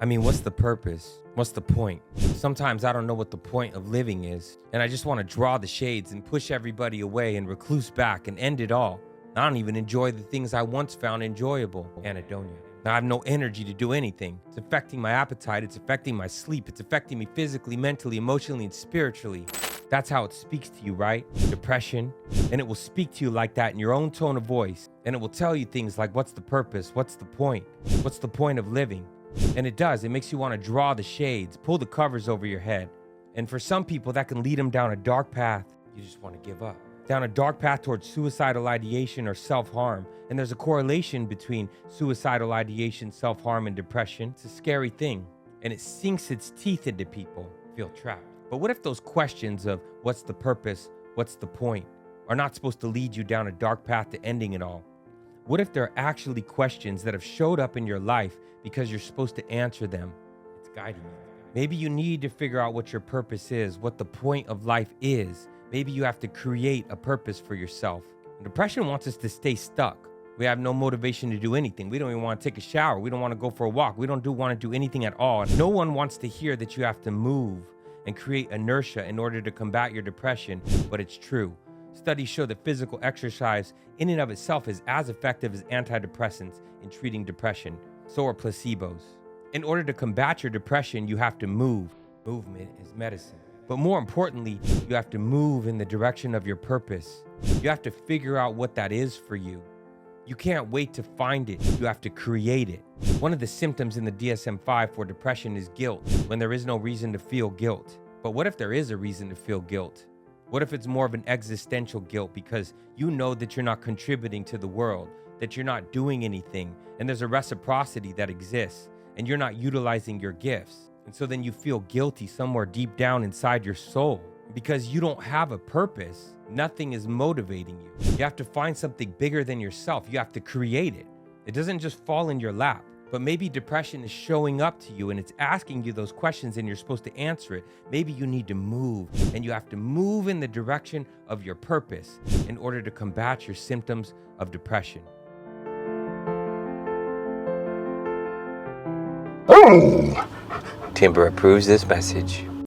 I mean, what's the purpose? What's the point? Sometimes I don't know what the point of living is, and I just want to draw the shades and push everybody away and recluse back and end it all. I don't even enjoy the things I once found enjoyable. Anhedonia. Now I have no energy to do anything. It's affecting my appetite, it's affecting my sleep, it's affecting me physically, mentally, emotionally, and spiritually. That's how it speaks to you, right? Depression. And it will speak to you like that in your own tone of voice. And it will tell you things like, what's the purpose? What's the point? What's the point of living? And it does. It makes you want to draw the shades, pull the covers over your head. And for some people, that can lead them down a dark path. You just want to give up. Down a dark path towards suicidal ideation or self-harm. And there's a correlation between suicidal ideation, self-harm, and depression. It's a scary thing. And it sinks its teeth into people. Feel trapped. But what if those questions of what's the purpose, what's the point, are not supposed to lead you down a dark path to ending it all? What if they're actually questions that have showed up in your life because you're supposed to answer them? It's guiding you. Maybe you need to figure out what your purpose is, what the point of life is. Maybe you have to create a purpose for yourself. Depression wants us to stay stuck. We have no motivation to do anything. We don't even want to take a shower. We don't want to go for a walk. We don't want to do anything at all. No one wants to hear that you have to move and create inertia in order to combat your depression, but it's true. Studies show that physical exercise in and of itself is as effective as antidepressants in treating depression. So are placebos. In order to combat your depression, you have to move. Movement is medicine. But more importantly, you have to move in the direction of your purpose. You have to figure out what that is for you. You can't wait to find it. You have to create it. One of the symptoms in the DSM-5 for depression is guilt, when there is no reason to feel guilt. But what if there is a reason to feel guilt? What if it's more of an existential guilt because you know that you're not contributing to the world, that you're not doing anything, and there's a reciprocity that exists, and you're not utilizing your gifts. And so then you feel guilty somewhere deep down inside your soul because you don't have a purpose. Nothing is motivating you. You have to find something bigger than yourself. You have to create it. It doesn't just fall in your lap. But maybe depression is showing up to you and it's asking you those questions and you're supposed to answer it. Maybe you need to move, and you have to move in the direction of your purpose in order to combat your symptoms of depression. Timber approves this message.